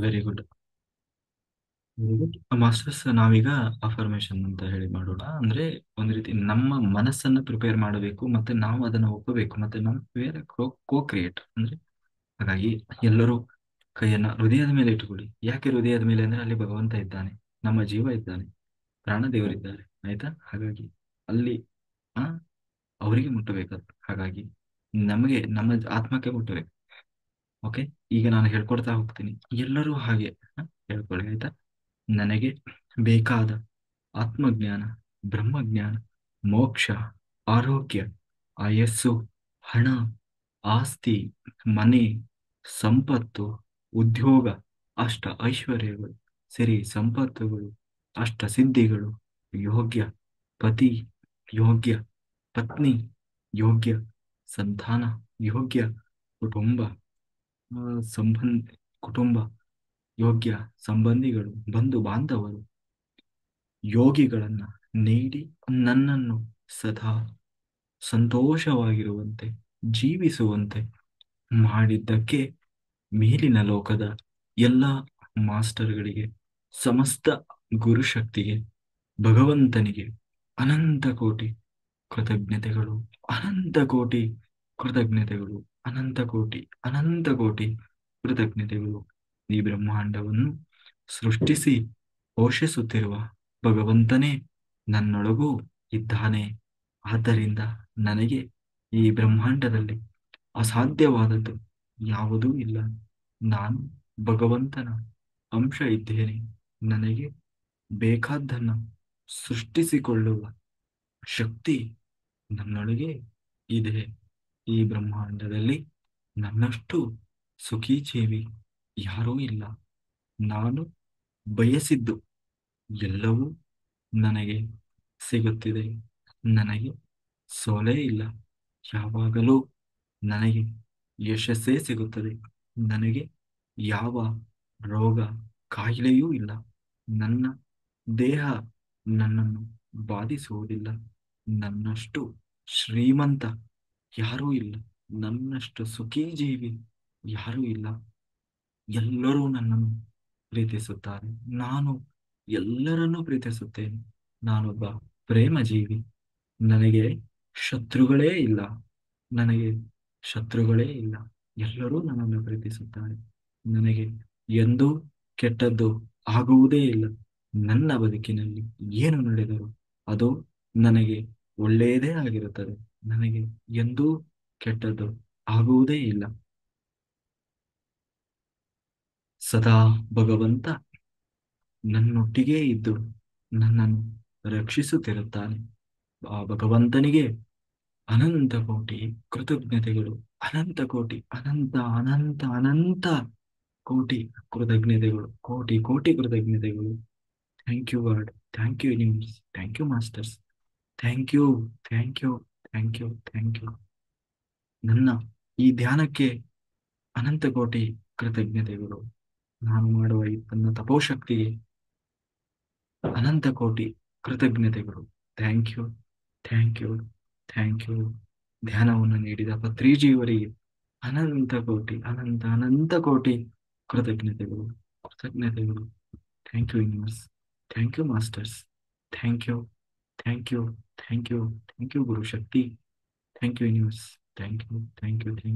Very good. Very good masters. ನಾವೀಗ affirmation ಅಂತ ಹೇಳಿ ಮಾಡೋಣ. ಅಂದ್ರೆ ಒಂದ್ ರೀತಿ ನಮ್ಮ ಮನಸ್ಸನ್ನ ಪ್ರಿಪೇರ್ ಮಾಡಬೇಕು, ಮತ್ತೆ ನಾವು ಅದನ್ನ ಒಪ್ಪಬೇಕು, ಮತ್ತೆ ನಾವು ಬೇರೆ ಕೋ ಕ್ರಿಯೇಟ್ ಅಂದ್ರೆ. ಹಾಗಾಗಿ ಎಲ್ಲರೂ ಕೈಯನ್ನ ಹೃದಯದ ಮೇಲೆ ಇಟ್ಟುಕೊಳ್ಳಿ. ಯಾಕೆ ಹೃದಯದ ಮೇಲೆ ಅಂದ್ರೆ ಅಲ್ಲಿ ಭಗವಂತ ಇದ್ದಾನೆ, ನಮ್ಮ ಜೀವ ಇದ್ದಾನೆ, ಪ್ರಾಣ ದೇವರಿದ್ದಾರೆ. ಆಯ್ತಾ? ಹಾಗಾಗಿ ಅಲ್ಲಿ ಆ ಅವರಿಗೆ ಮುಟ್ಟಬೇಕು. ಹಾಗಾಗಿ ನಮಗೆ ನಮ್ಮ ಆತ್ಮಕ್ಕೆ ಮುಟ್ಟಬೇಕು. ಓಕೆ. ಈಗ ನಾನು ಹೇಳ್ಕೊಡ್ತಾ ಹೋಗ್ತೀನಿ, ಎಲ್ಲರೂ ಹಾಗೆ ಹೇಳ್ಕೊಳ್ಳಿ. ಆಯ್ತಾ? ನನಗೆ ಬೇಕಾದ ಆತ್ಮಜ್ಞಾನ, ಬ್ರಹ್ಮಜ್ಞಾನ, ಮೋಕ್ಷ, ಆರೋಗ್ಯ, ಆಯಸ್ಸು, ಹಣ, ಆಸ್ತಿ, ಮನೆ, ಸಂಪತ್ತು, ಉದ್ಯೋಗ, ಅಷ್ಟ ಐಶ್ವರ್ಯಗಳು, ಸಿರಿ ಸಂಪತ್ತುಗಳು, ಅಷ್ಟ ಸಿದ್ಧಿಗಳು, ಯೋಗ್ಯ ಪತಿ, ಯೋಗ್ಯ ಪತ್ನಿ, ಯೋಗ್ಯ ಸಂತಾನ, ಯೋಗ್ಯ ಕುಟುಂಬ, ಸಂಬಂಧ ಕುಟುಂಬ, ಯೋಗ್ಯ ಸಂಬಂಧಿಗಳು, ಬಂಧು ಬಾಂಧವರು, ಯೋಗಿಗಳನ್ನ ನೀಡಿ ನನ್ನನ್ನು ಸದಾ ಸಂತೋಷವಾಗಿರುವಂತೆ ಜೀವಿಸುವಂತೆ ಮಾಡಿದ್ದಕ್ಕೆ ಮೇಲಿನ ಲೋಕದ ಎಲ್ಲ ಮಾಸ್ಟರ್ಗಳಿಗೆ, ಸಮಸ್ತ ಗುರುಶಕ್ತಿಗೆ, ಭಗವಂತನಿಗೆ ಅನಂತ ಕೋಟಿ ಕೃತಜ್ಞತೆಗಳು, ಅನಂತ ಕೋಟಿ ಕೃತಜ್ಞತೆಗಳು, ಅನಂತ ಕೋಟಿ ಅನಂತ ಕೋಟಿ ಕೃತಜ್ಞತೆಗಳು. ಈ ಬ್ರಹ್ಮಾಂಡವನ್ನು ಸೃಷ್ಟಿಸಿ ಪೋಷಿಸುತ್ತಿರುವ ಭಗವಂತನೇ ನನ್ನೊಳಗೂ ಇದ್ದಾನೆ. ಆದ್ದರಿಂದ ನನಗೆ ಈ ಬ್ರಹ್ಮಾಂಡದಲ್ಲಿ ಅಸಾಧ್ಯವಾದದ್ದು ಯಾವುದೂ ಇಲ್ಲ. ನಾನು ಭಗವಂತನ ಅಂಶ ಇದ್ದೇನೆ. ನನಗೆ ಬೇಕಾದ್ದನ್ನು ಸೃಷ್ಟಿಸಿಕೊಳ್ಳುವ ಶಕ್ತಿ ನನ್ನೊಳಗೆ ಇದೆ. ಈ ಬ್ರಹ್ಮಾಂಡದಲ್ಲಿ ನನ್ನಷ್ಟು ಸುಖೀ ಜೀವಿ ಯಾರೂ ಇಲ್ಲ. ನಾನು ಬಯಸಿದ್ದು ಎಲ್ಲವೂ ನನಗೆ ಸಿಗುತ್ತಿದೆ. ನನಗೆ ಸೋಲೇ ಇಲ್ಲ. ಯಾವಾಗಲೂ ನನಗೆ ಯಶಸ್ಸೇ ಸಿಗುತ್ತದೆ. ನನಗೆ ಯಾವ ರೋಗ ಕಾಯಿಲೆಯೂ ಇಲ್ಲ. ನನ್ನ ದೇಹ ನನ್ನನ್ನು ಬಾಧಿಸುವುದಿಲ್ಲ. ನನ್ನಷ್ಟು ಶ್ರೀಮಂತ ಯಾರೂ ಇಲ್ಲ. ನನ್ನಷ್ಟು ಸುಖೀ ಜೀವಿ ಯಾರೂ ಇಲ್ಲ. ಎಲ್ಲರೂ ನನ್ನನ್ನು ಪ್ರೀತಿಸುತ್ತಾರೆ. ನಾನು ಎಲ್ಲರನ್ನೂ ಪ್ರೀತಿಸುತ್ತೇನೆ. ನಾನೊಬ್ಬ ಪ್ರೇಮ ಜೀವಿ. ನನಗೆ ಶತ್ರುಗಳೇ ಇಲ್ಲ. ನನಗೆ ಶತ್ರುಗಳೇ ಇಲ್ಲ. ಎಲ್ಲರೂ ನನ್ನನ್ನು ಪ್ರೀತಿಸುತ್ತಾರೆ. ನನಗೆ ಎಂದೂ ಕೆಟ್ಟದ್ದು ಆಗುವುದೇ ಇಲ್ಲ. ನನ್ನ ಬದುಕಿನಲ್ಲಿ ಏನು ನಡೆದರೂ ಅದು ನನಗೆ ಒಳ್ಳೆಯದೇ ಆಗಿರುತ್ತದೆ. ನನಗೆ ಎಂದೂ ಕೆಟ್ಟದ್ದು ಆಗುವುದೇ ಇಲ್ಲ. ಸದಾ ಭಗವಂತ ನನ್ನೊಟ್ಟಿಗೇ ಇದ್ದು ನನ್ನನ್ನು ರಕ್ಷಿಸುತ್ತಿರುತ್ತಾನೆ. ಆ ಭಗವಂತನಿಗೆ ಅನಂತ ಕೋಟಿ ಕೃತಜ್ಞತೆಗಳು. ಅನಂತ ಕೋಟಿ ಅನಂತ ಅನಂತ ಅನಂತ ಕೋಟಿ ಕೃತಜ್ಞತೆಗಳು. ಕೋಟಿ ಕೋಟಿ ಕೃತಜ್ಞತೆಗಳು. Thank you God. Thank you universe. Thank you masters. Thank you. Thank you. Thank you. Thank you. ನನ್ನ ಈ ಧ್ಯಾನಕ್ಕೆ ಅನಂತ ಕೋಟಿ ಕೃತಜ್ಞತೆಗಳು. ನಾನು ಮಾಡುವ ಈ ನನ್ನ ತಪೋಶಕ್ತಿಗೆ ಅನಂತ ಕೋಟಿ ಕೃತಜ್ಞತೆಗಳು. Thank you. Thank you. Thank you. ಧ್ಯಾನವನ್ನು ನೀಡಿದ ಪತ್ರಿಜಿಯವರಿಗೆ ಅನಂತ ಕೋಟಿ ಅನಂತ ಅನಂತ ಕೋಟಿ ಕೃತಜ್ಞತೆಗಳು. ಕೃತಜ್ಞತೆಗಳು. Thank you universe. Thank you masters. Thank you. Thank you. Thank you. Thank you guru shakti. Thank you universe. Thank you. Thank you. Thank you.